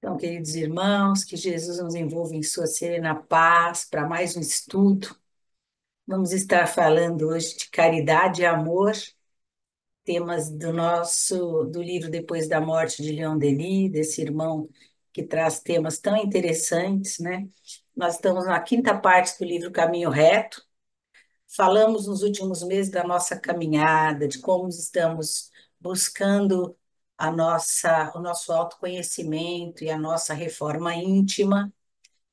Então, queridos irmãos, que Jesus nos envolva em sua serena paz para mais um estudo. Vamos estar falando hoje de caridade e amor, temas do livro Depois da Morte de Leon Denis, desse irmão que traz temas tão interessantes, né? Nós estamos na quinta parte do livro Caminho Reto. Falamos nos últimos meses da nossa caminhada, de como estamos buscando o nosso autoconhecimento e a nossa reforma íntima.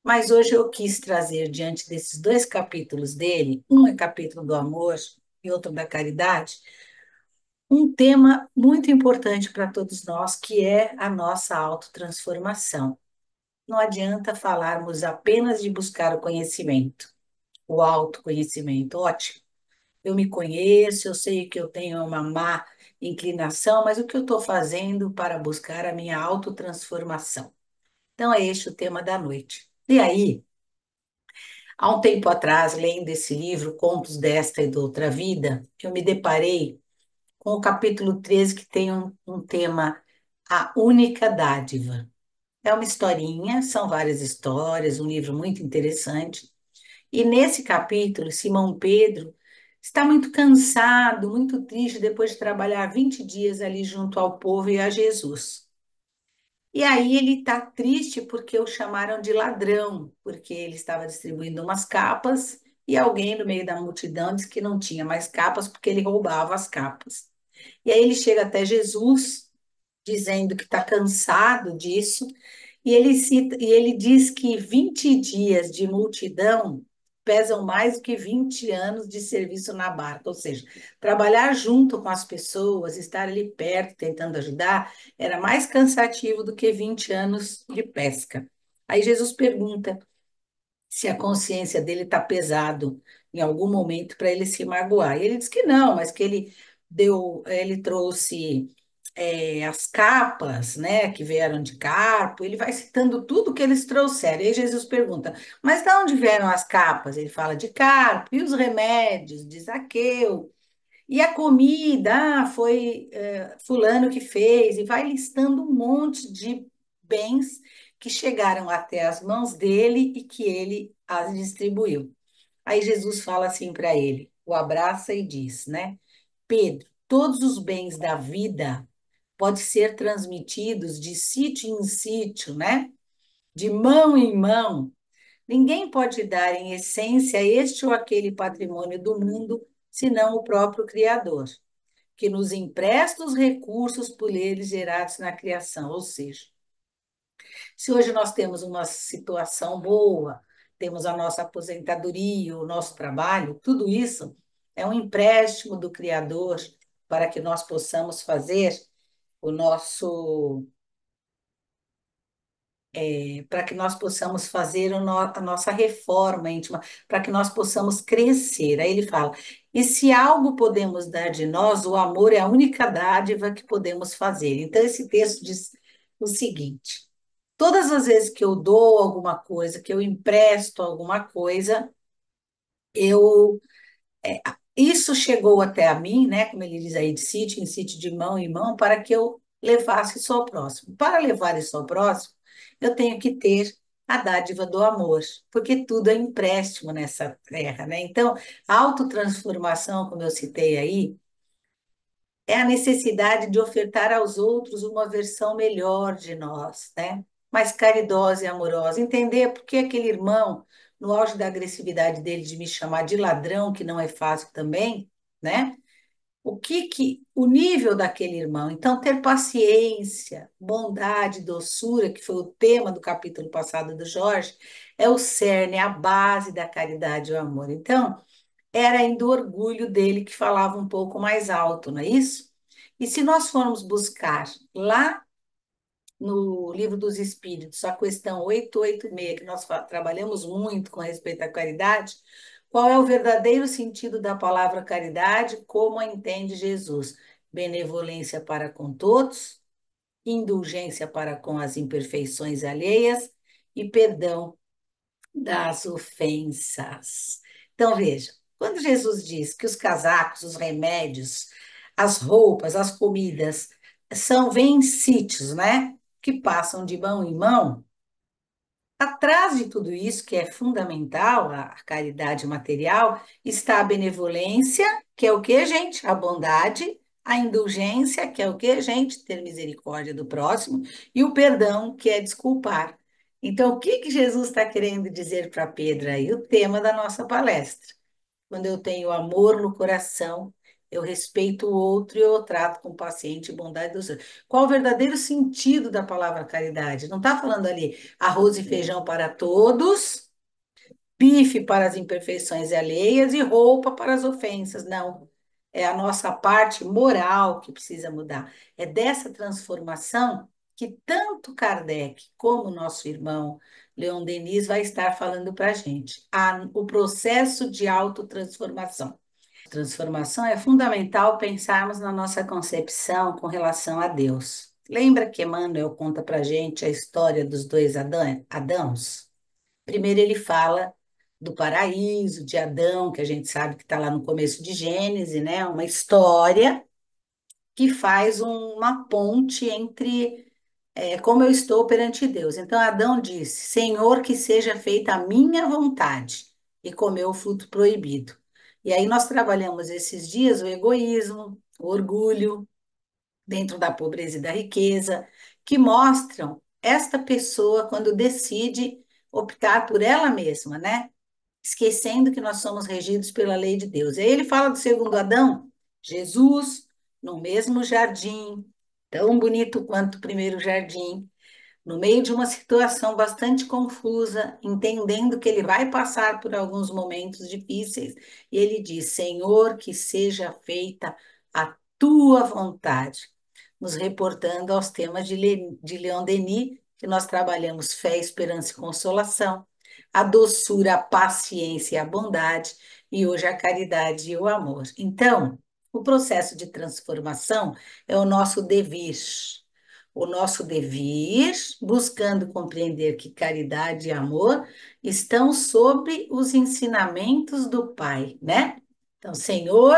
Mas hoje eu quis trazer, diante desses dois capítulos dele, um é capítulo do amor e outro da caridade, um tema muito importante para todos nós, que é a nossa autotransformação. Não adianta falarmos apenas de buscar o conhecimento, o autoconhecimento, ótimo. Eu me conheço, eu sei que eu tenho uma má inclinação, mas o que eu estou fazendo para buscar a minha autotransformação? Então, é este o tema da noite. E aí, há um tempo atrás, lendo esse livro, Contos desta e de Outra Vida, eu me deparei com o capítulo 13, que tem um tema, A Única Dádiva. É uma historinha, são várias histórias, um livro muito interessante. E nesse capítulo, Simão Pedro está muito cansado, muito triste, depois de trabalhar 20 dias ali junto ao povo e a Jesus. E aí ele está triste porque o chamaram de ladrão, porque ele estava distribuindo umas capas e alguém no meio da multidão disse que não tinha mais capas porque ele roubava as capas. E aí ele chega até Jesus, dizendo que está cansado disso, e ele diz que 20 dias de multidão pesam mais do que 20 anos de serviço na barca, ou seja, trabalhar junto com as pessoas, estar ali perto, tentando ajudar, era mais cansativo do que 20 anos de pesca. Aí Jesus pergunta se a consciência dele está pesado em algum momento para ele se magoar. E ele diz que não, mas que ele trouxe as capas, né, que vieram de Carpo, ele vai citando tudo que eles trouxeram. E aí Jesus pergunta, mas de onde vieram as capas? Ele fala de Carpo, e os remédios, de Zaqueu, e a comida, foi fulano que fez, e vai listando um monte de bens que chegaram até as mãos dele e que ele as distribuiu. Aí Jesus fala assim para ele, o abraça e diz, né? Pedro, todos os bens da vida podem ser transmitidos de sítio em sítio, né? De mão em mão. Ninguém pode dar, em essência, este ou aquele patrimônio do mundo, senão o próprio Criador, que nos empresta os recursos por eles gerados na criação. Ou seja, se hoje nós temos uma situação boa, temos a nossa aposentadoria, o nosso trabalho, tudo isso é um empréstimo do Criador para que nós possamos fazer o nosso, para que nós possamos fazer a nossa reforma íntima, para que nós possamos crescer. Aí ele fala: e se algo podemos dar de nós, o amor é a única dádiva que podemos fazer. Então, esse texto diz o seguinte: todas as vezes que eu dou alguma coisa, que eu empresto alguma coisa, eu isso chegou até a mim, né, como ele diz aí, de sítio em sítio, de mão em mão, para que eu levasse isso ao próximo. Para levar isso ao próximo, eu tenho que ter a dádiva do amor, porque tudo é empréstimo nessa terra, né? Então, a autotransformação, como eu citei aí, é a necessidade de ofertar aos outros uma versão melhor de nós, né? Mais caridosa e amorosa. Entender por que aquele irmão, no auge da agressividade dele, de me chamar de ladrão, que não é fácil também, né? O nível daquele irmão. Então, ter paciência, bondade, doçura, que foi o tema do capítulo passado do Jorge, é o cerne, é a base da caridade e o amor. Então, era ainda o orgulho dele que falava um pouco mais alto, não é isso? E se nós formos buscar lá no Livro dos Espíritos, a questão 886, que nós trabalhamos muito com respeito à caridade, qual é o verdadeiro sentido da palavra caridade, como a entende Jesus? Benevolência para com todos, indulgência para com as imperfeições alheias e perdão das ofensas. Então, veja, quando Jesus diz que os casacos, os remédios, as roupas, as comidas vêm em sítios, né? que passam de mão em mão. Atrás de tudo isso, que é fundamental, a caridade material, está a benevolência, que é o que, gente? A bondade, a indulgência, que é o que, gente? Ter misericórdia do próximo, e o perdão, que é desculpar. Então, o que que Jesus está querendo dizer para Pedro aí? O tema da nossa palestra. Quando eu tenho amor no coração, eu respeito o outro e eu o trato com paciente e bondade dos outros. Qual o verdadeiro sentido da palavra caridade? Não está falando ali arroz e feijão para todos, bife para as imperfeições alheias e roupa para as ofensas. Não. É a nossa parte moral que precisa mudar. É dessa transformação que tanto Kardec como nosso irmão Leon Denis vai estar falando para a gente. O processo de autotransformação. Transformação é fundamental pensarmos na nossa concepção com relação a Deus. Lembra que Emmanuel conta para a gente a história dos dois Adãos? Primeiro ele fala do paraíso, de Adão, que a gente sabe que está lá no começo de Gênesis, né? Uma história que faz uma ponte entre como eu estou perante Deus. Então Adão disse: Senhor, que seja feita a minha vontade, e comeu o fruto proibido. E aí nós trabalhamos esses dias o egoísmo, o orgulho, dentro da pobreza e da riqueza, que mostram esta pessoa quando decide optar por ela mesma, né? Esquecendo que nós somos regidos pela lei de Deus. E aí ele fala do segundo Adão, Jesus, no mesmo jardim, tão bonito quanto o primeiro jardim, no meio de uma situação bastante confusa, entendendo que ele vai passar por alguns momentos difíceis, e ele diz: Senhor, que seja feita a tua vontade, nos reportando aos temas de Leon Denis, que nós trabalhamos fé, esperança e consolação, a doçura, a paciência e a bondade, e hoje a caridade e o amor. Então, o processo de transformação é o nosso dever. O nosso dever, buscando compreender que caridade e amor estão sobre os ensinamentos do Pai, né? Então, Senhor,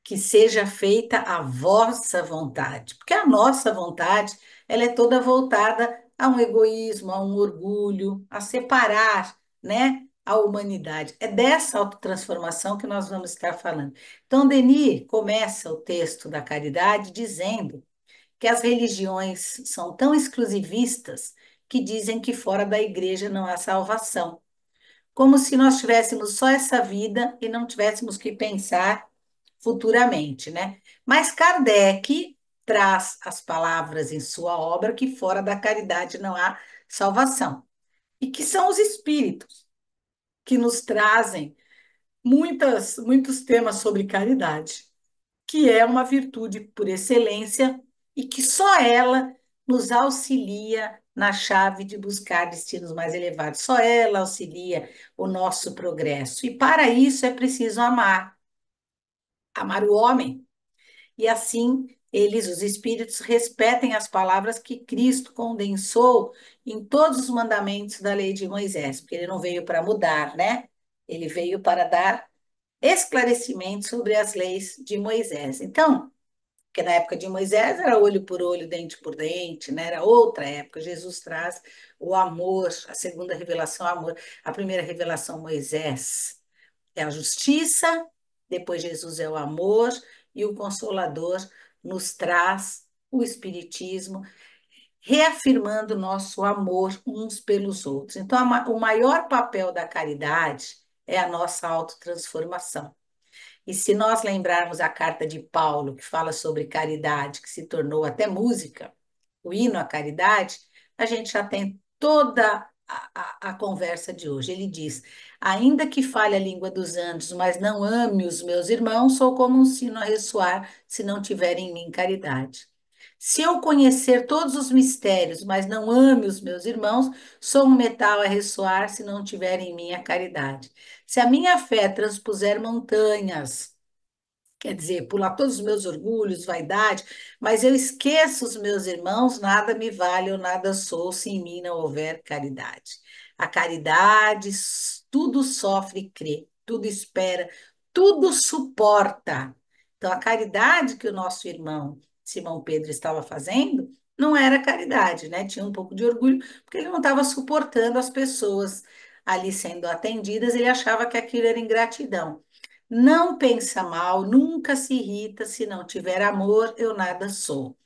que seja feita a vossa vontade, porque a nossa vontade, ela é toda voltada a um egoísmo, a um orgulho, a separar, né, a humanidade. É dessa autotransformação que nós vamos estar falando. Então, Denis começa o texto da caridade dizendo que as religiões são tão exclusivistas que dizem que fora da igreja não há salvação. Como se nós tivéssemos só essa vida e não tivéssemos que pensar futuramente, né? Mas Kardec traz as palavras em sua obra que fora da caridade não há salvação. E que são os espíritos que nos trazem muitos temas sobre caridade, que é uma virtude por excelência e que só ela nos auxilia na chave de buscar destinos mais elevados. Só ela auxilia o nosso progresso. E para isso é preciso amar o homem. E assim eles, os espíritos, respeitem as palavras que Cristo condensou em todos os mandamentos da lei de Moisés, porque ele não veio para mudar, né? Ele veio para dar esclarecimento sobre as leis de Moisés. Então, porque na época de Moisés era olho por olho, dente por dente, né? Era outra época. Jesus traz o amor, a segunda revelação, o amor. A primeira revelação, Moisés, é a justiça, depois Jesus é o amor, e o Consolador nos traz o Espiritismo, reafirmando nosso amor uns pelos outros. Então, o maior papel da caridade é a nossa autotransformação. E se nós lembrarmos a carta de Paulo, que fala sobre caridade, que se tornou até música, o hino à caridade, a gente já tem toda a conversa de hoje. Ele diz: ainda que fale a língua dos anjos, mas não ame os meus irmãos, sou como um sino a ressoar se não tiver em mim caridade. Se eu conhecer todos os mistérios, mas não ame os meus irmãos, sou um metal a ressoar se não tiver em mim a caridade. Se a minha fé transpuser montanhas, quer dizer, pular todos os meus orgulhos, vaidade, mas eu esqueço os meus irmãos, nada me vale, eu nada sou, se em mim não houver caridade. A caridade tudo sofre e crê, tudo espera, tudo suporta. Então, a caridade que o nosso irmão Simão Pedro estava fazendo não era caridade, né? Tinha um pouco de orgulho, porque ele não estava suportando as pessoas ali sendo atendidas, ele achava que aquilo era ingratidão. Não pensa mal, nunca se irrita, se não tiver amor, eu nada sou.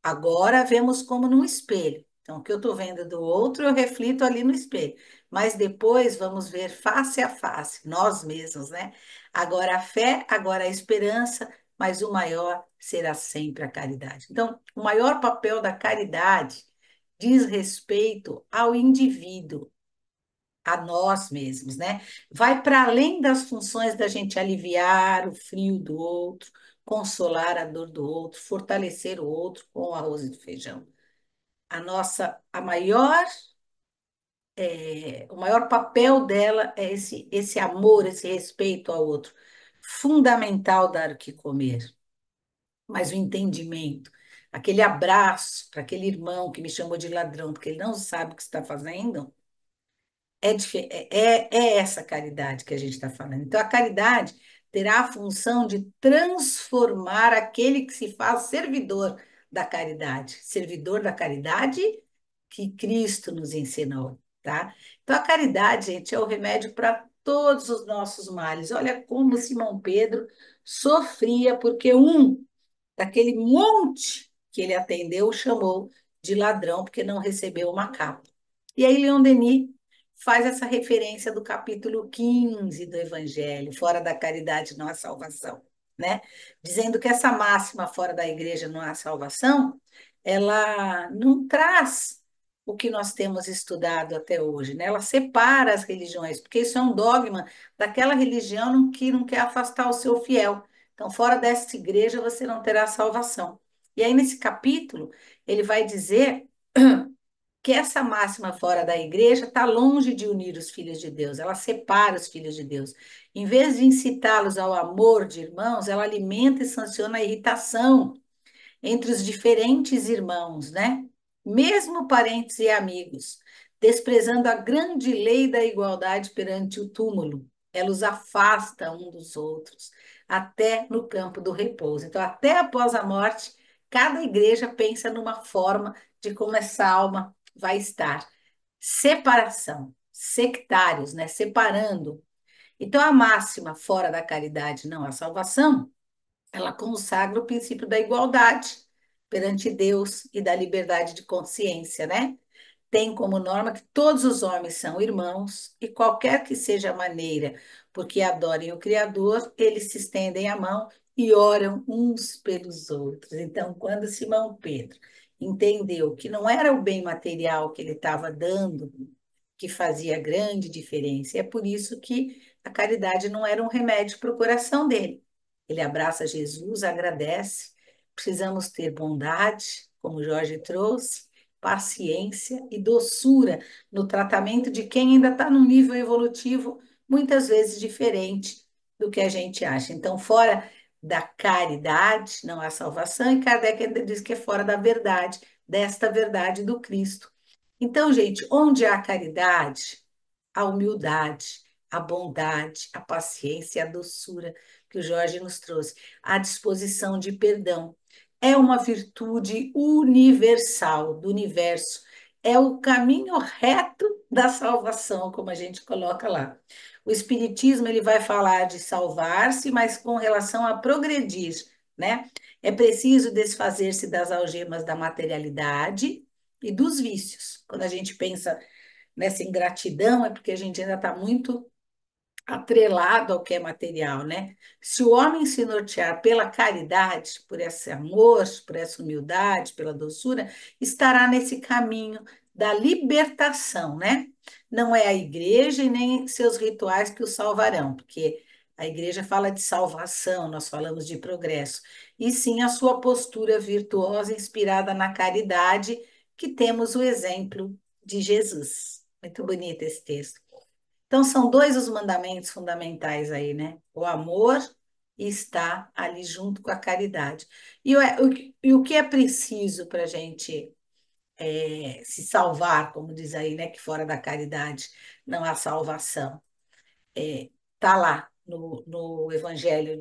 Agora vemos como num espelho. Então, o que eu estou vendo do outro, eu reflito ali no espelho. Mas depois vamos ver face a face, nós mesmos, né? Agora a fé, agora a esperança, mas o maior será sempre a caridade. Então, o maior papel da caridade diz respeito ao indivíduo, a nós mesmos, né? Vai para além das funções da gente aliviar o frio do outro, consolar a dor do outro, fortalecer o outro com o arroz e feijão. A maior, o maior papel dela é esse amor, esse respeito ao outro. Fundamental dar o que comer, mas o entendimento, aquele abraço para aquele irmão que me chamou de ladrão, porque ele não sabe o que está fazendo. É essa caridade que a gente está falando. Então, a caridade terá a função de transformar aquele que se faz servidor da caridade que Cristo nos ensinou, tá? Então, a caridade, gente, é o remédio para todos os nossos males. Olha como Simão Pedro sofria, porque daquele monte que ele atendeu chamou de ladrão, porque não recebeu uma capa. E aí, Leon Denis faz essa referência do capítulo 15 do Evangelho, fora da caridade não há salvação, né? Dizendo que essa máxima, fora da igreja não há salvação, ela não traz o que nós temos estudado até hoje, né? Ela separa as religiões, porque isso é um dogma daquela religião que não quer afastar o seu fiel. Então, fora dessa igreja, você não terá salvação. E aí, nesse capítulo, ele vai dizer que essa máxima fora da igreja está longe de unir os filhos de Deus, ela separa os filhos de Deus. Em vez de incitá-los ao amor de irmãos, ela alimenta e sanciona a irritação entre os diferentes irmãos, né? Mesmo parentes e amigos, desprezando a grande lei da igualdade perante o túmulo. Ela os afasta um dos outros, até no campo do repouso. Então, até após a morte, cada igreja pensa numa forma de como essa alma vai estar. Separação, sectários, né? Separando. Então, a máxima fora da caridade não há salvação, ela consagra o princípio da igualdade perante Deus e da liberdade de consciência, né? Tem como norma que todos os homens são irmãos e qualquer que seja a maneira porque adorem o Criador, eles se estendem a mão e oram uns pelos outros. Então, quando Simão Pedro entendeu que não era o bem material que ele estava dando que fazia grande diferença, e é por isso que a caridade não era um remédio para o coração dele. Ele abraça Jesus, agradece. Precisamos ter bondade, como Jorge trouxe, paciência e doçura no tratamento de quem ainda está num nível evolutivo muitas vezes diferente do que a gente acha. Então, fora da caridade não há salvação, e Kardec ainda diz que é fora da verdade, desta verdade do Cristo. Então, gente, onde há caridade, a humildade, a bondade, a paciência, a doçura que o Jorge nos trouxe, a disposição de perdão. É uma virtude universal do universo. É o caminho reto da salvação, como a gente coloca lá. O Espiritismo ele vai falar de salvar-se, mas com relação a progredir, né? É preciso desfazer-se das algemas da materialidade e dos vícios. Quando a gente pensa nessa ingratidão, é porque a gente ainda está muito atrelado ao que é material, né? Se o homem se nortear pela caridade, por esse amor, por essa humildade, pela doçura, estará nesse caminho da libertação, né? Não é a igreja e nem seus rituais que o salvarão, porque a igreja fala de salvação, nós falamos de progresso, e sim a sua postura virtuosa, inspirada na caridade, que temos o exemplo de Jesus. Muito bonito esse texto. Então, são dois os mandamentos fundamentais aí, né? O amor está ali junto com a caridade. E o que é preciso para a gente se salvar, como diz aí, né? Que fora da caridade não há salvação. Está lá no Evangelho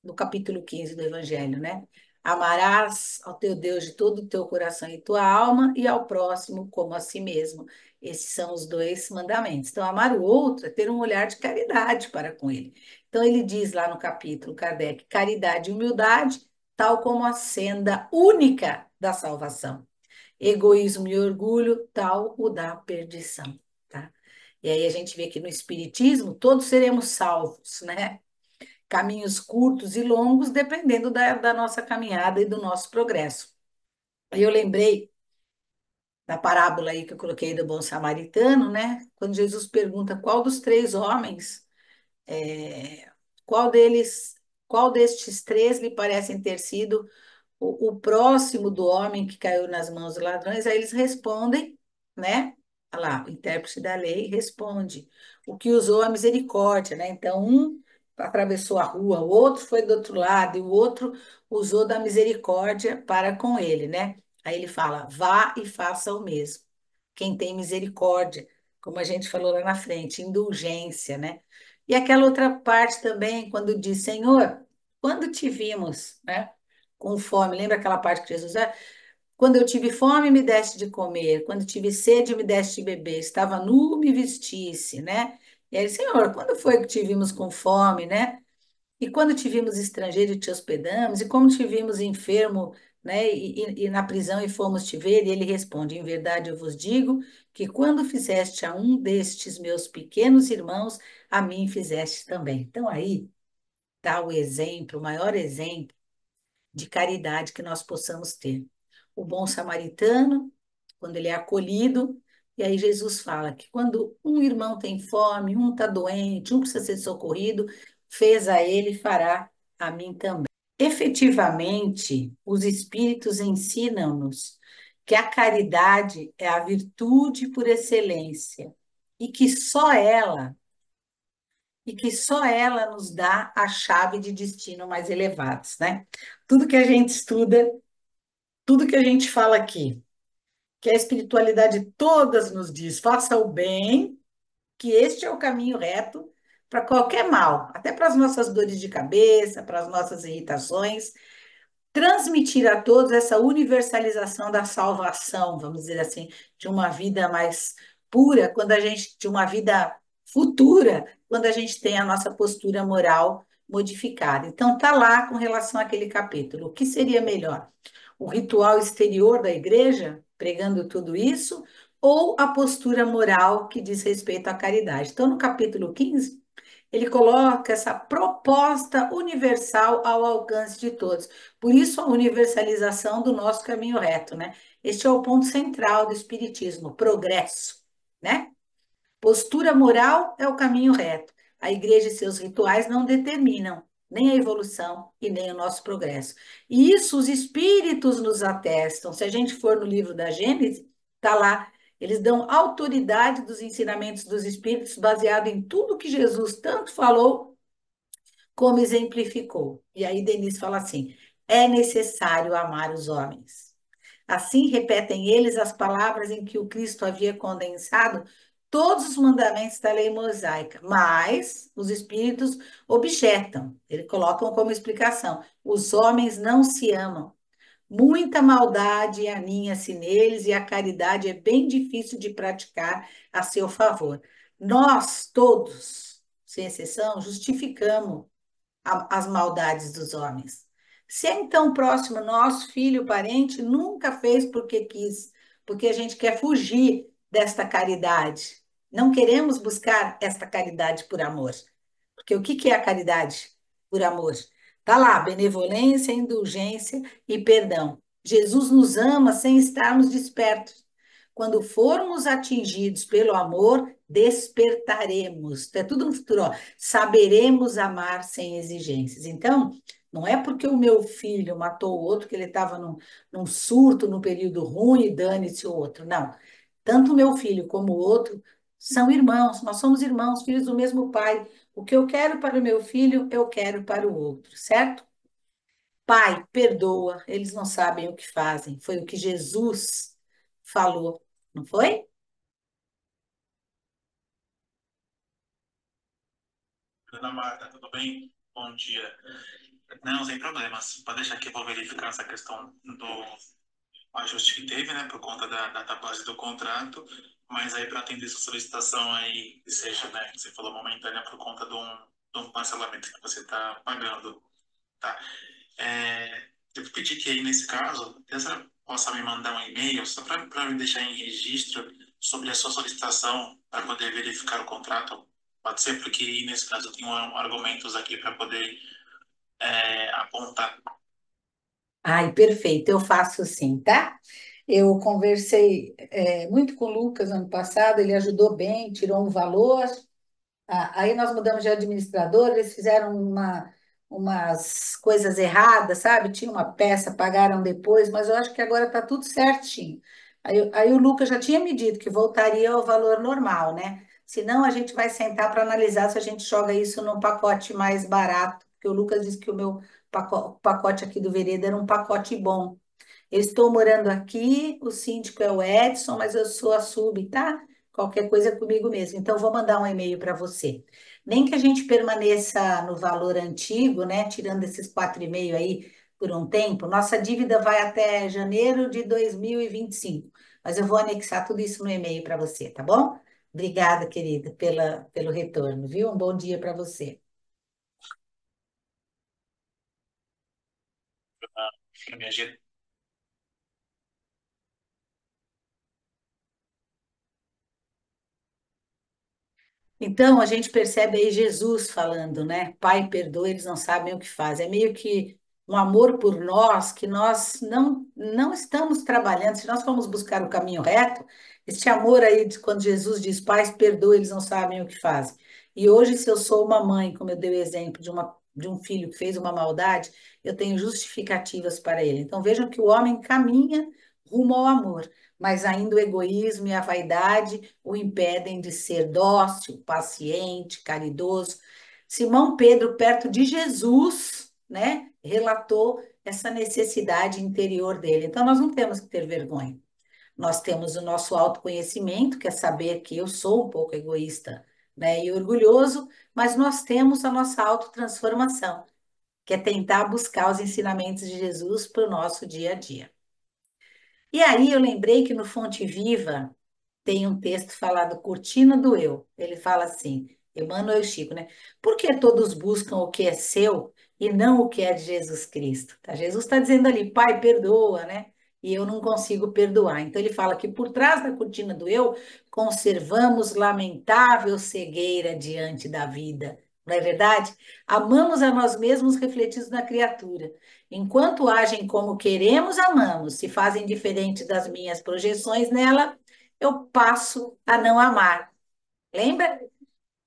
no capítulo 15 do Evangelho, né? Amarás ao teu Deus de todo o teu coração e tua alma e ao próximo como a si mesmo. Esses são os dois mandamentos. Então, amar o outro é ter um olhar de caridade para com ele. Então, ele diz lá no capítulo, Kardec, caridade e humildade, tal como a senda única da salvação. Egoísmo e orgulho, tal o da perdição, tá? E aí a gente vê que no Espiritismo todos seremos salvos, né? Caminhos curtos e longos, dependendo da nossa caminhada e do nosso progresso. E eu lembrei da parábola aí que eu coloquei do bom samaritano, né? Quando Jesus pergunta qual dos três homens, é, qual deles, qual destes três lhe parecem ter sido o próximo do homem que caiu nas mãos dos ladrões, aí eles respondem, né? Olha lá, o intérprete da lei responde. O que usou a misericórdia, né? Então, um atravessou a rua, o outro foi do outro lado, e o outro usou da misericórdia para com ele, né? Aí ele fala: vá e faça o mesmo. Quem tem misericórdia, como a gente falou lá na frente, indulgência, né? E aquela outra parte também, quando diz: Senhor, quando te vimos, né? Com fome. Lembra aquela parte que Jesus é? Quando eu tive fome, me deste de comer. Quando tive sede, me deste de beber. Estava nu, me vestisse, né? E aí, Senhor, quando foi que te vimos com fome, né? E quando te vimos estrangeiro e te hospedamos? E como te vimos enfermo, né? E na prisão e fomos te ver? E ele responde: em verdade eu vos digo que quando fizeste a um destes meus pequenos irmãos, a mim fizeste também. Então aí está o exemplo, o maior exemplo de caridade que nós possamos ter. O bom samaritano, quando ele é acolhido, e aí Jesus fala que quando um irmão tem fome, um está doente, um precisa ser socorrido, fez a ele, fará a mim também. Efetivamente, os Espíritos ensinam-nos que a caridade é a virtude por excelência e que só ela nos dá a chave de destino mais elevados, né? Tudo que a gente estuda, tudo que a gente fala aqui, que a espiritualidade todas nos diz, faça o bem, que este é o caminho reto para qualquer mal, até para as nossas dores de cabeça, para as nossas irritações, transmitir a todos essa universalização da salvação, vamos dizer assim, de uma vida mais pura, quando a gente, de uma vida futura, quando a gente tem a nossa postura moral modificada. Então, tá lá com relação àquele capítulo. O que seria melhor? O ritual exterior da igreja, pregando tudo isso, ou a postura moral que diz respeito à caridade? Então, no capítulo 15, ele coloca essa proposta universal ao alcance de todos. Por isso, a universalização do nosso caminho reto, né? Este é o ponto central do Espiritismo, progresso, né? Postura moral é o caminho reto. A igreja e seus rituais não determinam nem a evolução e nem o nosso progresso. E isso os espíritos nos atestam. Se a gente for no livro da Gênesis, está lá. Eles dão autoridade dos ensinamentos dos espíritos baseado em tudo que Jesus tanto falou como exemplificou. E aí Denise fala assim: é necessário amar os homens. Assim repetem eles as palavras em que o Cristo havia condensado todos os mandamentos da lei mosaica, mas os espíritos objetam, eles colocam como explicação: os homens não se amam. Muita maldade aninha-se neles e a caridade é bem difícil de praticar a seu favor. Nós todos, sem exceção, justificamos as maldades dos homens. Se é então próximo nosso, filho, parente, nunca fez porque quis, porque a gente quer fugir desta caridade. Não queremos buscar esta caridade por amor. Porque o que é a caridade por amor? Está lá, benevolência, indulgência e perdão. Jesus nos ama sem estarmos despertos. Quando formos atingidos pelo amor, despertaremos. É tudo no futuro, ó. Saberemos amar sem exigências. Então, não é porque o meu filho matou o outro que ele estava num surto, num período ruim, e dane-se o outro. Não. Tanto o meu filho como o outro são irmãos, nós somos irmãos, filhos do mesmo pai. O que eu quero para o meu filho, eu quero para o outro, certo? Pai, perdoa, eles não sabem o que fazem. Foi o que Jesus falou, não foi? Ana Marta, tudo bem? Bom dia. Não, sem problemas. Pode deixar que eu vou verificar essa questão do ajuste que teve, né, por conta da base do contrato, mas aí para atender essa solicitação aí, que seja, né, que você falou momentânea por conta de um parcelamento que você está pagando, tá? Eu vou pedir que aí, nesse caso, você possa me mandar um e-mail só para me deixar em registro sobre a sua solicitação para poder verificar o contrato. Pode ser, porque aí, nesse caso eu tenho argumentos aqui para poder apontar. Ai, perfeito, eu faço sim, tá? Eu conversei muito com o Lucas ano passado, ele ajudou bem, tirou um valor. Aí nós mudamos de administrador, eles fizeram umas coisas erradas, sabe? Tinha uma peça, pagaram depois, mas eu acho que agora está tudo certinho. Aí o Lucas já tinha me dito que voltaria ao valor normal, né? Senão a gente vai sentar para analisar se a gente joga isso num pacote mais barato, porque o Lucas disse que o meu pacote aqui do Vereda era um pacote bom. Eu estou morando aqui, o síndico é o Edson, mas eu sou a sub, tá? Qualquer coisa é comigo mesmo. Então, vou mandar um e-mail para você. Nem que a gente permaneça no valor antigo, né? Tirando esses 4,5 aí por um tempo, nossa dívida vai até janeiro de 2025. Mas eu vou anexar tudo isso no e-mail para você, tá bom? Obrigada, querida, pelo retorno, viu? Um bom dia para você. Para me agir. Então, a gente percebe aí Jesus falando, né? Pai, perdoa, eles não sabem o que fazem. É meio que um amor por nós que nós não estamos trabalhando. Se nós formos buscar o caminho reto, este amor aí, quando Jesus diz, Pai, perdoa, eles não sabem o que fazem. E hoje, se eu sou uma mãe, como eu dei o exemplo de um filho que fez uma maldade, eu tenho justificativas para ele. Então, vejam que o homem caminha rumo ao amor, mas ainda o egoísmo e a vaidade o impedem de ser dócil, paciente, caridoso. Simão Pedro, perto de Jesus, né, relatou essa necessidade interior dele. Então, nós não temos que ter vergonha. Nós temos o nosso autoconhecimento, que é saber que eu sou um pouco egoísta, né, e orgulhoso, mas nós temos a nossa autotransformação, que é tentar buscar os ensinamentos de Jesus para o nosso dia a dia. E aí eu lembrei que no Fonte Viva tem um texto falado Cortina do Eu. Ele fala assim, Emmanuel e Chico, né? Por que todos buscam o que é seu e não o que é de Jesus Cristo? Tá? Jesus está dizendo ali, Pai, perdoa, né? E eu não consigo perdoar. Então ele fala que por trás da cortina do eu conservamos lamentável cegueira diante da vida. Não é verdade? Amamos a nós mesmos refletidos na criatura. Enquanto agem como queremos, amamos. Se fazem diferente das minhas projeções nela, eu passo a não amar. Lembra?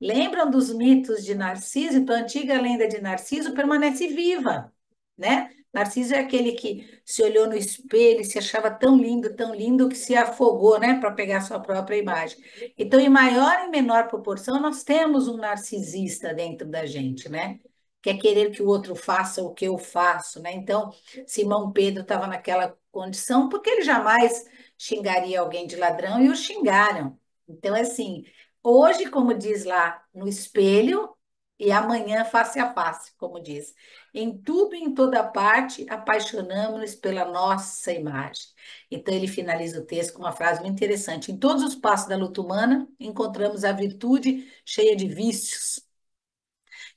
Lembram dos mitos de Narciso? Então, a antiga lenda de Narciso permanece viva, né? Narciso é aquele que se olhou no espelho e se achava tão lindo que se afogou, né, para pegar sua própria imagem. Então, em maior e menor proporção, nós temos um narcisista dentro da gente, né? Quer querer que o outro faça o que eu faço, né? Então, Simão Pedro estava naquela condição porque ele jamais xingaria alguém de ladrão e o xingaram. Então, é assim, hoje, como diz lá, no espelho, e amanhã face a face, como diz. Em tudo e em toda parte, apaixonamos-nos pela nossa imagem. Então, ele finaliza o texto com uma frase muito interessante. Em todos os passos da luta humana, encontramos a virtude cheia de vícios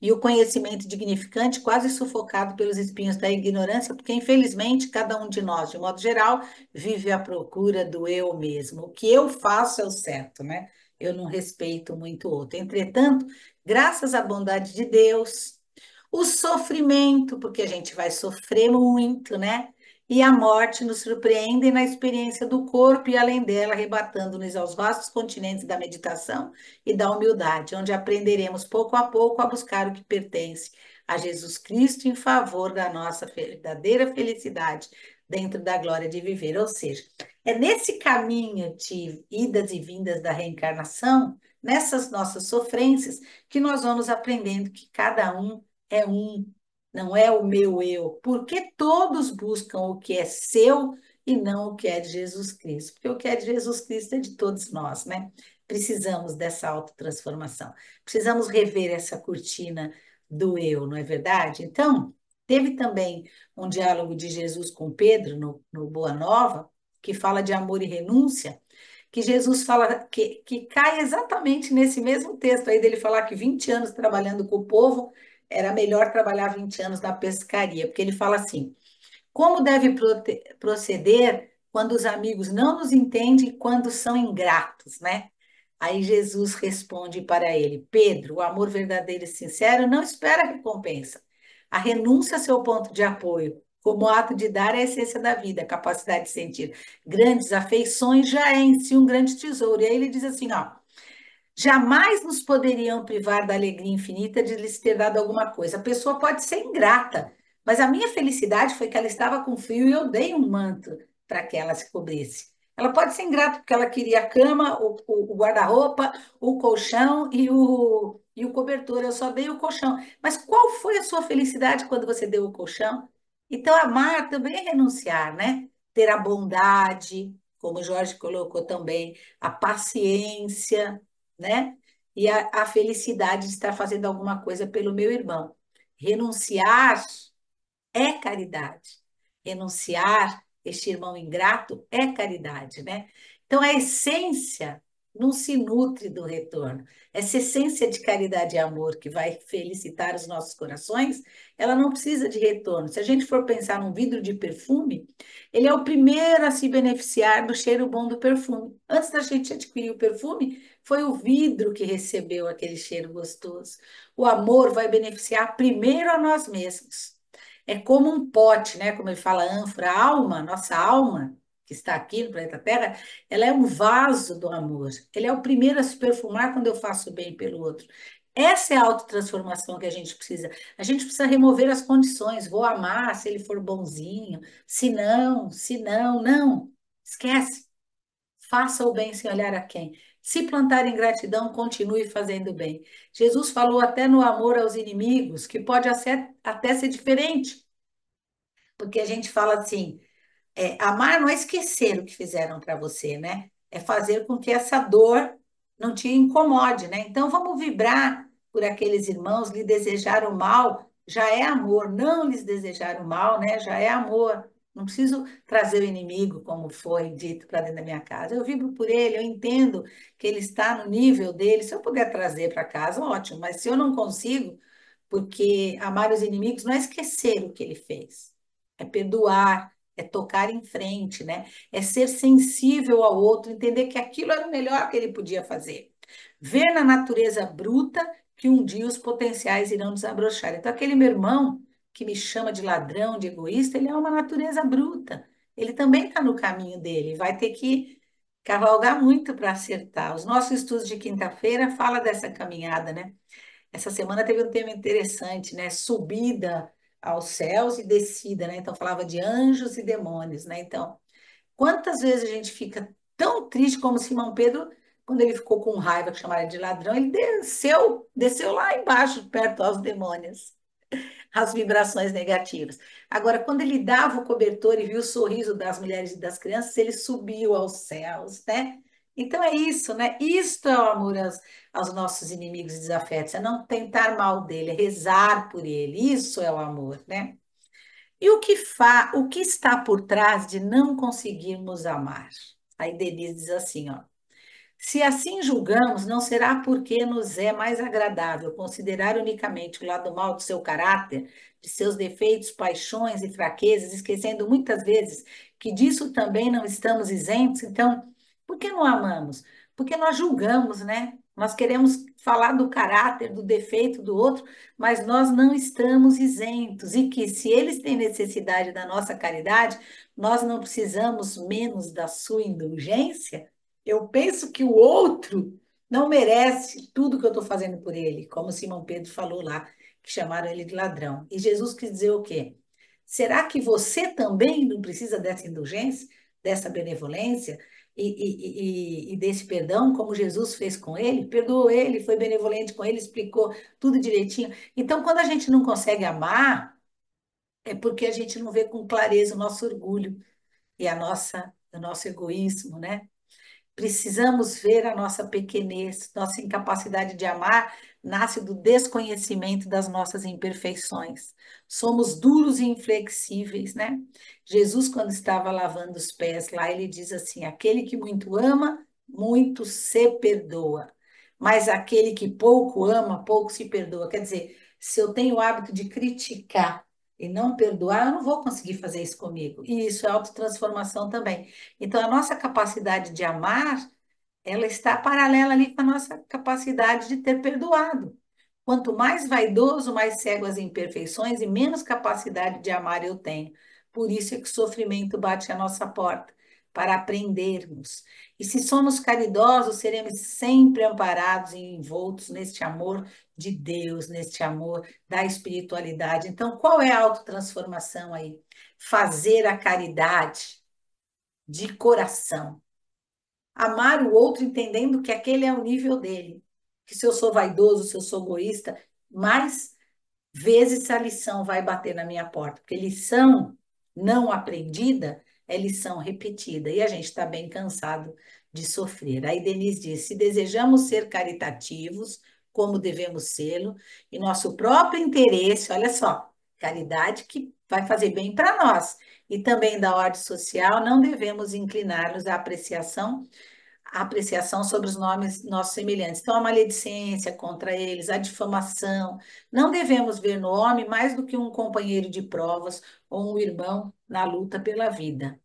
e o conhecimento dignificante quase sufocado pelos espinhos da ignorância, porque, infelizmente, cada um de nós, de modo geral, vive à procura do eu mesmo. O que eu faço é o certo, né? Eu não respeito muito o outro. Entretanto, graças à bondade de Deus, o sofrimento, porque a gente vai sofrer muito, né? E a morte nos surpreendem na experiência do corpo e além dela, arrebatando-nos aos vastos continentes da meditação e da humildade, onde aprenderemos pouco a pouco a buscar o que pertence a Jesus Cristo em favor da nossa verdadeira felicidade dentro da glória de viver. Ou seja, é nesse caminho de idas e vindas da reencarnação, nessas nossas sofrências, que nós vamos aprendendo que cada um é um, não é o meu eu, porque todos buscam o que é seu e não o que é de Jesus Cristo, porque o que é de Jesus Cristo é de todos nós, né? Precisamos dessa autotransformação, precisamos rever essa cortina do eu, não é verdade? Então, Teve também um diálogo de Jesus com Pedro no Boa Nova, que fala de amor e renúncia, que Jesus fala que cai exatamente nesse mesmo texto aí dele falar que 20 anos trabalhando com o povo era melhor trabalhar 20 anos na pescaria, porque ele fala assim: como deve proceder quando os amigos não nos entendem e quando são ingratos, né? Aí Jesus responde para ele: Pedro, o amor verdadeiro e sincero não espera recompensa. A renúncia é seu ponto de apoio, como ato de dar é a essência da vida, a capacidade de sentir grandes afeições já é em si um grande tesouro. E aí ele diz assim, ó: jamais nos poderiam privar da alegria infinita de lhes ter dado alguma coisa. A pessoa pode ser ingrata, mas a minha felicidade foi que ela estava com frio e eu dei um manto para que ela se cobrisse. Ela pode ser ingrata porque ela queria a cama, o guarda-roupa, o colchão e o cobertor. Eu só dei o colchão. Mas qual foi a sua felicidade quando você deu o colchão? Então, amar também é renunciar, né? Ter a bondade, como o Jorge colocou também, a paciência, né? E a felicidade de estar fazendo alguma coisa pelo meu irmão. Renunciar é caridade. Renunciar, este irmão ingrato, é caridade, né? Então, a essência não se nutre do retorno. Essa essência de caridade e amor que vai felicitar os nossos corações, ela não precisa de retorno. Se a gente for pensar num vidro de perfume, ele é o primeiro a se beneficiar do cheiro bom do perfume. Antes da gente adquirir o perfume, foi o vidro que recebeu aquele cheiro gostoso. O amor vai beneficiar primeiro a nós mesmos. É como um pote, né? Como ele fala, ânfora, a alma, nossa alma, que está aqui no planeta Terra, ela é um vaso do amor. Ele é o primeiro a se perfumar quando eu faço bem pelo outro. Essa é a autotransformação que a gente precisa. A gente precisa remover as condições. Vou amar se ele for bonzinho. Se não, não. Esquece. Faça o bem sem olhar a quem. Se plantar em gratidão, continue fazendo bem. Jesus falou até no amor aos inimigos, que pode até ser diferente, porque a gente fala assim, amar não é esquecer o que fizeram para você, né? É fazer com que essa dor não te incomode, né? Então vamos vibrar por aqueles irmãos, lhe desejar o mal já é amor, não lhes desejar o mal, né? Já é amor. Não preciso trazer o inimigo, como foi dito para dentro da minha casa. Eu vibro por ele, eu entendo que ele está no nível dele. Se eu puder trazer para casa, ótimo, mas se eu não consigo, porque amar os inimigos não é esquecer o que ele fez, é perdoar, é tocar em frente, né? É ser sensível ao outro, entender que aquilo era o melhor que ele podia fazer. Ver na natureza bruta que um dia os potenciais irão desabrochar. Então, aquele meu irmão que me chama de ladrão, de egoísta, ele é uma natureza bruta. Ele também está no caminho dele, vai ter que cavalgar muito para acertar. Os nossos estudos de quinta-feira fala dessa caminhada, né? Essa semana teve um tema interessante, né? Subida aos céus e descida, né? Então falava de anjos e demônios, né? Então, quantas vezes a gente fica tão triste como Simão Pedro, quando ele ficou com raiva, que chamaram ele de ladrão, ele desceu lá embaixo, perto aos demônios, as vibrações negativas. Agora, quando ele dava o cobertor e viu o sorriso das mulheres e das crianças, ele subiu aos céus, né? Então é isso, né? Isto é o amor aos nossos inimigos e desafetos, é não tentar mal dele, é rezar por ele. Isso é o amor, né? E o que está por trás de não conseguirmos amar? Aí Denise diz assim, ó: se assim julgamos, não será porque nos é mais agradável considerar unicamente o lado mau do seu caráter, de seus defeitos, paixões e fraquezas, esquecendo muitas vezes que disso também não estamos isentos. Então, por que não amamos? Porque nós julgamos, né? Nós queremos falar do caráter, do defeito do outro, mas nós não estamos isentos. E que se eles têm necessidade da nossa caridade, nós não precisamos menos da sua indulgência. Eu penso que o outro não merece tudo que eu estou fazendo por ele, como Simão Pedro falou lá, que chamaram ele de ladrão. E Jesus quis dizer o quê? Será que você também não precisa dessa indulgência, dessa benevolência e desse perdão, como Jesus fez com ele? Perdoou ele, foi benevolente com ele, explicou tudo direitinho. Então, quando a gente não consegue amar, é porque a gente não vê com clareza o nosso orgulho e o nosso egoísmo, né? Precisamos ver a nossa pequenez, nossa incapacidade de amar, nasce do desconhecimento das nossas imperfeições. Somos duros e inflexíveis, né? Jesus, quando estava lavando os pés lá, ele diz assim: aquele que muito ama, muito se perdoa. Mas aquele que pouco ama, pouco se perdoa. Quer dizer, se eu tenho o hábito de criticar e não perdoar, eu não vou conseguir fazer isso comigo. E isso é autotransformação também. Então, a nossa capacidade de amar, ela está paralela ali com a nossa capacidade de ter perdoado. Quanto mais vaidoso, mais cego às imperfeições e menos capacidade de amar eu tenho. Por isso é que o sofrimento bate à nossa porta, para aprendermos. E se somos caridosos, seremos sempre amparados e envoltos neste amor de Deus, neste amor da espiritualidade. Então, qual é a autotransformação aí? Fazer a caridade de coração. Amar o outro entendendo que aquele é o nível dele. Que se eu sou vaidoso, se eu sou egoísta, mais vezes a lição vai bater na minha porta. Porque lição não aprendida é lição repetida. E a gente está bem cansado de sofrer. Aí Denise diz: se desejamos ser caritativos, como devemos sê-lo, e nosso próprio interesse, olha só, caridade que vai fazer bem para nós, e também da ordem social, não devemos inclinar-nos à apreciação sobre os nomes nossos semelhantes. Então, a maledicência contra eles, a difamação. Não devemos ver no homem mais do que um companheiro de provas ou um irmão na luta pela vida.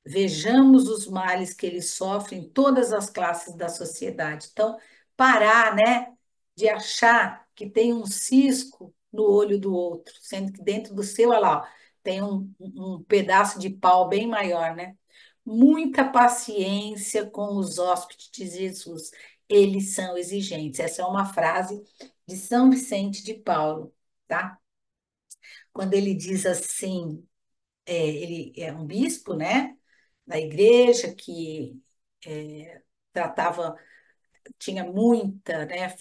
Vejamos os males que eles sofrem em todas as classes da sociedade. Então, parar, né, de achar que tem um cisco no olho do outro, sendo que dentro do seu, olha lá, ó, tem um pedaço de pau bem maior, né? Muita paciência com os hóspedes de Jesus, eles são exigentes. Essa é uma frase de São Vicente de Paulo, tá? Quando ele diz assim, ele é um bispo, né, da igreja que tratava, tinha muita, né,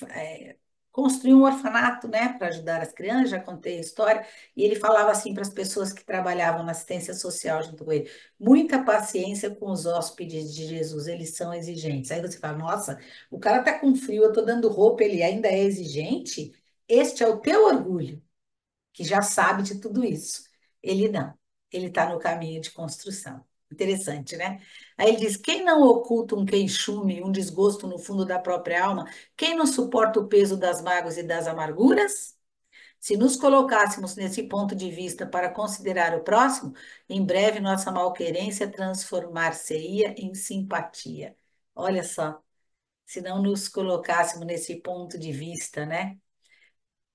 construiu um orfanato, né, para ajudar as crianças, já contei a história, e ele falava assim para as pessoas que trabalhavam na assistência social junto com ele: muita paciência com os hóspedes de Jesus, eles são exigentes. Aí você fala: nossa, o cara tá com frio, eu tô dando roupa, ele ainda é exigente? Este é o teu orgulho, que já sabe de tudo isso. Ele não, ele está no caminho de construção. Interessante, né? Aí ele diz: quem não oculta um queixume, um desgosto no fundo da própria alma, quem não suporta o peso das mágoas e das amarguras? Se nos colocássemos nesse ponto de vista para considerar o próximo, em breve nossa malquerência transformar-se-ia em simpatia. Olha só, se não nos colocássemos nesse ponto de vista, né?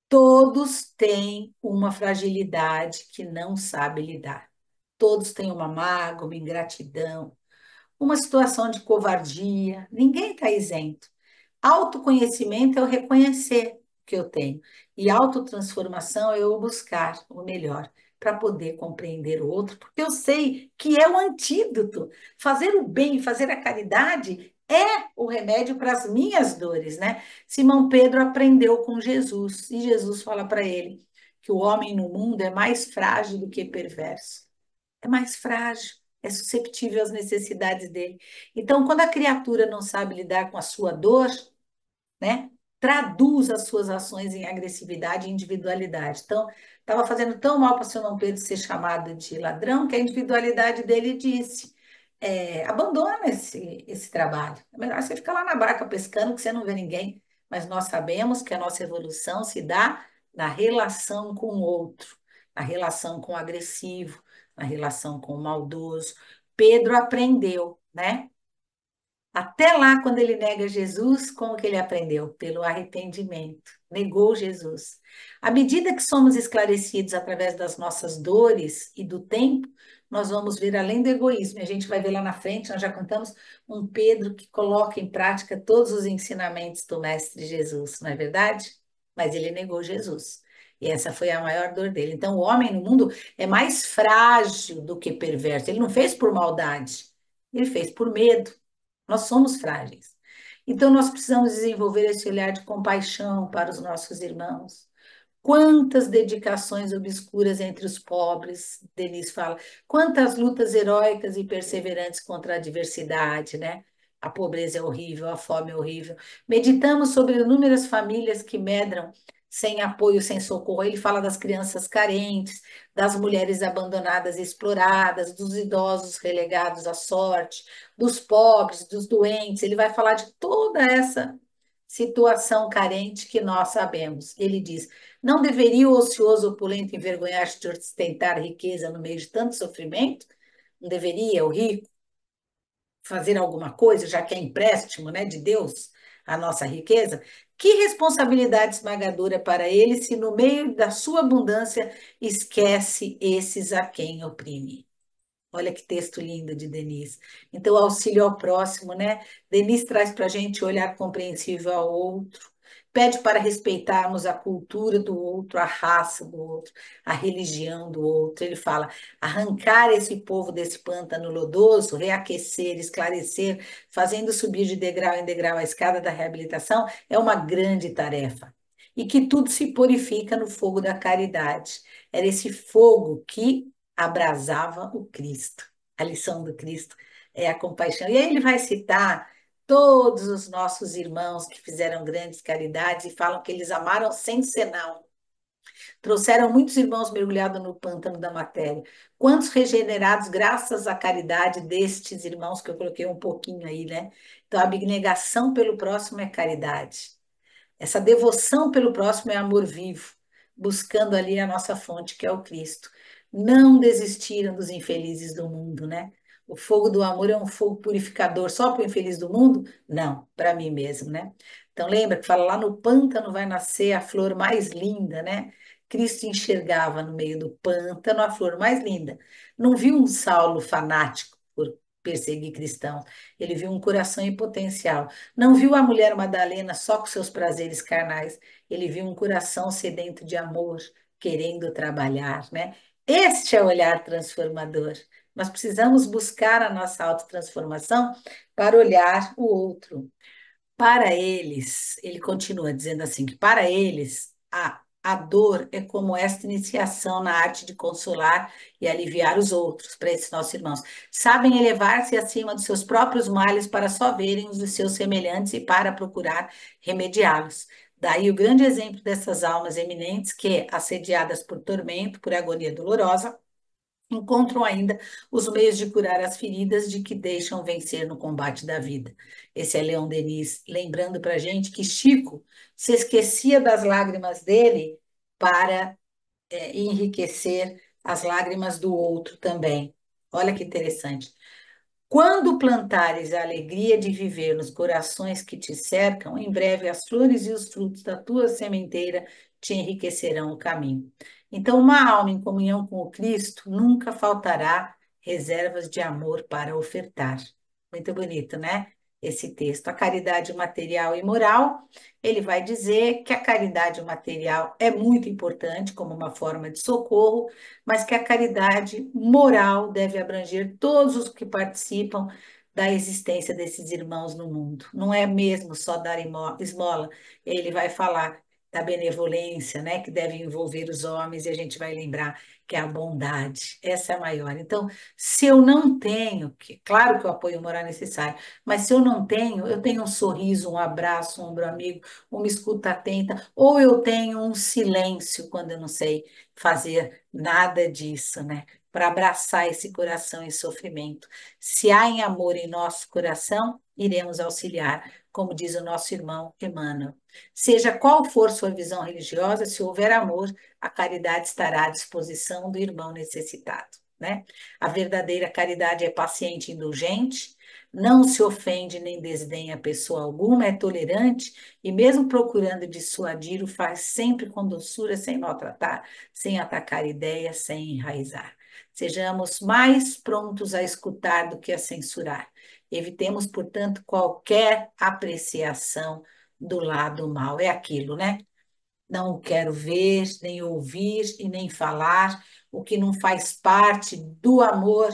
Todos têm uma fragilidade que não sabe lidar. Todos têm uma mágoa, uma ingratidão, uma situação de covardia. Ninguém está isento. Autoconhecimento é eu reconhecer o que eu tenho. E autotransformação é eu buscar o melhor para poder compreender o outro, porque eu sei que é o antídoto. Fazer o bem, fazer a caridade é o remédio para as minhas dores, né? Simão Pedro aprendeu com Jesus e Jesus fala para ele que o homem no mundo é mais frágil do que perverso. É mais frágil, é susceptível às necessidades dele. Então, quando a criatura não sabe lidar com a sua dor, né? Traduz as suas ações em agressividade e individualidade. Então, estava fazendo tão mal para o Simão Pedro ser chamado de ladrão que a individualidade dele disse: abandona esse trabalho. É melhor você ficar lá na barca pescando que você não vê ninguém. Mas nós sabemos que a nossa evolução se dá na relação com o outro, na relação com o agressivo, na relação com o maldoso. Pedro aprendeu, né? Até lá, quando ele nega Jesus, como que ele aprendeu? Pelo arrependimento. Negou Jesus. À medida que somos esclarecidos através das nossas dores e do tempo, nós vamos ver além do egoísmo. E a gente vai ver lá na frente, nós já contamos um Pedro que coloca em prática todos os ensinamentos do Mestre Jesus, não é verdade? Mas ele negou Jesus. E essa foi a maior dor dele. Então, o homem no mundo é mais frágil do que perverso. Ele não fez por maldade, ele fez por medo. Nós somos frágeis. Então, nós precisamos desenvolver esse olhar de compaixão para os nossos irmãos. Quantas dedicações obscuras entre os pobres, Denise fala. Quantas lutas heróicas e perseverantes contra a adversidade, né? A pobreza é horrível, a fome é horrível. Meditamos sobre inúmeras famílias que medram sem apoio, sem socorro. Ele fala das crianças carentes, das mulheres abandonadas e exploradas, dos idosos relegados à sorte, dos pobres, dos doentes. Ele vai falar de toda essa situação carente que nós sabemos. Ele diz: não deveria o ocioso opulento envergonhar-se de ostentar riqueza no meio de tanto sofrimento? Não deveria o rico fazer alguma coisa, já que é empréstimo, né, de Deus, a nossa riqueza? Que responsabilidade esmagadora para ele se no meio da sua abundância esquece esses a quem oprime. Olha que texto lindo de Denise. Então, auxílio ao próximo, né? Denise traz para a gente olhar compreensível ao outro, pede para respeitarmos a cultura do outro, a raça do outro, a religião do outro. Ele fala: arrancar esse povo desse pântano lodoso, reaquecer, esclarecer, fazendo subir de degrau em degrau a escada da reabilitação, é uma grande tarefa. E que tudo se purifica no fogo da caridade. Era esse fogo que abrasava o Cristo. A lição do Cristo é a compaixão. E aí ele vai citar todos os nossos irmãos que fizeram grandes caridades e falam que eles amaram sem senão. Trouxeram muitos irmãos mergulhados no pântano da matéria. Quantos regenerados graças à caridade destes irmãos que eu coloquei um pouquinho aí, né? Então, a abnegação pelo próximo é caridade. Essa devoção pelo próximo é amor vivo, buscando ali a nossa fonte, que é o Cristo. Não desistiram dos infelizes do mundo, né? O fogo do amor é um fogo purificador só para o infeliz do mundo? Não, para mim mesmo, né? Então lembra que fala lá no pântano vai nascer a flor mais linda, né? Cristo enxergava no meio do pântano a flor mais linda. Não viu um Saulo fanático por perseguir cristãos, ele viu um coração em potencial. Não viu a mulher Madalena só com seus prazeres carnais, ele viu um coração sedento de amor, querendo trabalhar, né? Este é o olhar transformador. Nós precisamos buscar a nossa autotransformação para olhar o outro. Para eles, ele continua dizendo assim, que para eles a dor é como esta iniciação na arte de consolar e aliviar os outros, para esses nossos irmãos. Sabem elevar-se acima dos seus próprios males para só verem os dos seus semelhantes e para procurar remediá-los. Daí o grande exemplo dessas almas eminentes que, assediadas por tormento, por agonia dolorosa, encontram ainda os meios de curar as feridas de que deixam vencer no combate da vida. Esse é Leon Denis, lembrando para a gente que Chico se esquecia das lágrimas dele para enriquecer as lágrimas do outro também. Olha que interessante. Quando plantares a alegria de viver nos corações que te cercam, em breve as flores e os frutos da tua sementeira te enriquecerão o caminho. Então, uma alma em comunhão com o Cristo nunca faltará reservas de amor para ofertar. Muito bonito, né? Esse texto. A caridade material e moral, ele vai dizer que a caridade material é muito importante como uma forma de socorro, mas que a caridade moral deve abranger todos os que participam da existência desses irmãos no mundo. Não é mesmo só dar esmola, ele vai falar da benevolência, né, que deve envolver os homens, e a gente vai lembrar que é a bondade, essa é a maior. Então, se eu não tenho, claro que o apoio moral é necessário, mas se eu não tenho, eu tenho um sorriso, um abraço, um ombro amigo, uma escuta atenta, ou eu tenho um silêncio quando eu não sei fazer nada disso, né? Para abraçar esse coração em sofrimento. Se há em amor em nosso coração, iremos auxiliar, como diz o nosso irmão Emmanuel. Seja qual for sua visão religiosa, se houver amor, a caridade estará à disposição do irmão necessitado, né? A verdadeira caridade é paciente e indulgente, não se ofende nem desdenha pessoa alguma, é tolerante e mesmo procurando dissuadir, o faz sempre com doçura, sem maltratar, sem atacar ideias, sem enraizar. Sejamos mais prontos a escutar do que a censurar. Evitemos, portanto, qualquer apreciação do lado mal. É aquilo, né? Não quero ver, nem ouvir e nem falar o que não faz parte do amor,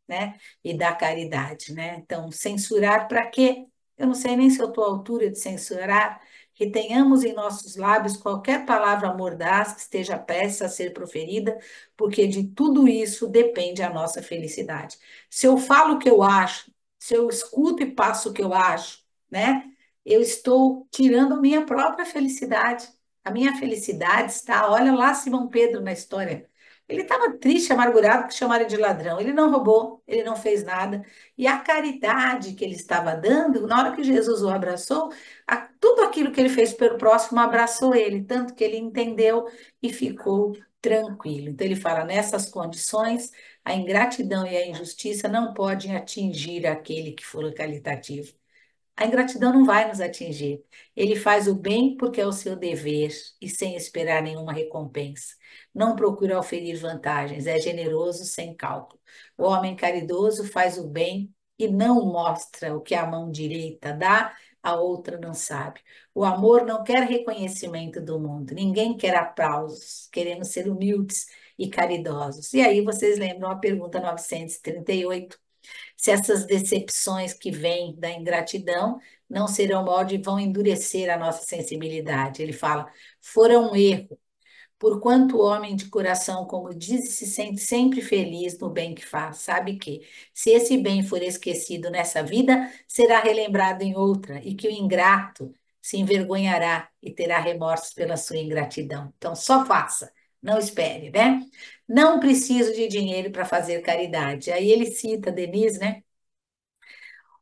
né? E da caridade, né? Então, censurar para quê? Eu não sei nem se eu estou à altura de censurar, que tenhamos em nossos lábios qualquer palavra mordaz que esteja prestes a ser proferida, porque de tudo isso depende a nossa felicidade. Se eu falo o que eu acho, se eu escuto e passo o que eu acho, né? Eu estou tirando a minha própria felicidade. A minha felicidade está, olha lá Simão Pedro na história. Ele estava triste, amargurado, porque chamaram ele de ladrão. Ele não roubou, ele não fez nada. E a caridade que ele estava dando, na hora que Jesus o abraçou, tudo aquilo que ele fez pelo próximo abraçou ele, tanto que ele entendeu e ficou tranquilo. Então ele fala, nessas condições, a ingratidão e a injustiça não podem atingir aquele que for caritativo. A ingratidão não vai nos atingir. Ele faz o bem porque é o seu dever e sem esperar nenhuma recompensa. Não procura oferir vantagens, é generoso sem cálculo. O homem caridoso faz o bem e não mostra o que a mão direita dá, a outra não sabe. O amor não quer reconhecimento do mundo, ninguém quer aplausos, queremos ser humildes e caridosos. E aí vocês lembram a pergunta 938, se essas decepções que vêm da ingratidão não serão molde e vão endurecer a nossa sensibilidade. Ele fala, foram um erro, porquanto o homem de coração, como diz, se sente sempre feliz no bem que faz. Sabe que, se esse bem for esquecido nessa vida, será relembrado em outra, e que o ingrato se envergonhará e terá remorsos pela sua ingratidão. Então, só faça, não espere, né? Não preciso de dinheiro para fazer caridade. Aí ele cita, Denise, né?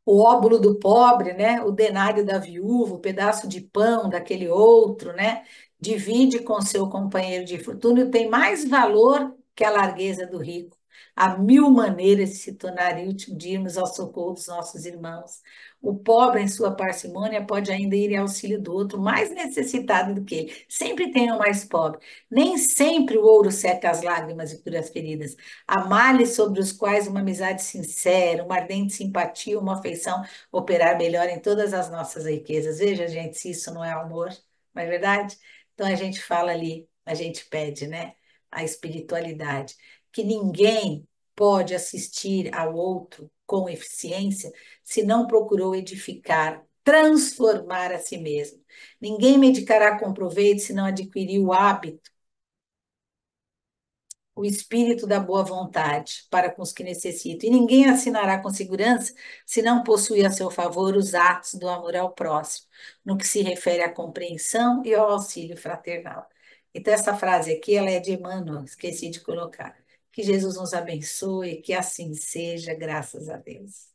O óbolo do pobre, né? O denário da viúva, o pedaço de pão daquele outro, né? Divide com seu companheiro de infortúnio, tem mais valor que a largueza do rico. Há mil maneiras de se tornar útil de irmos ao socorro dos nossos irmãos. O pobre, em sua parcimônia, pode ainda ir em auxílio do outro, mais necessitado do que ele. Sempre tem o mais pobre. Nem sempre o ouro seca as lágrimas e cura as feridas. Há males sobre os quais uma amizade sincera, uma ardente simpatia, uma afeição operar melhor em todas as nossas riquezas. Veja, gente, se isso não é amor, não é verdade? Então a gente fala ali, a gente pede, né? A espiritualidade, que ninguém pode assistir ao outro com eficiência se não procurou edificar, transformar a si mesmo. Ninguém medicará com proveito se não adquirir o hábito, o espírito da boa vontade para com os que necessitam. E ninguém assinará com segurança se não possuir a seu favor os atos do amor ao próximo, no que se refere à compreensão e ao auxílio fraternal. Então, essa frase aqui, ela é de Emmanuel, esqueci de colocar. Que Jesus nos abençoe, que assim seja, graças a Deus.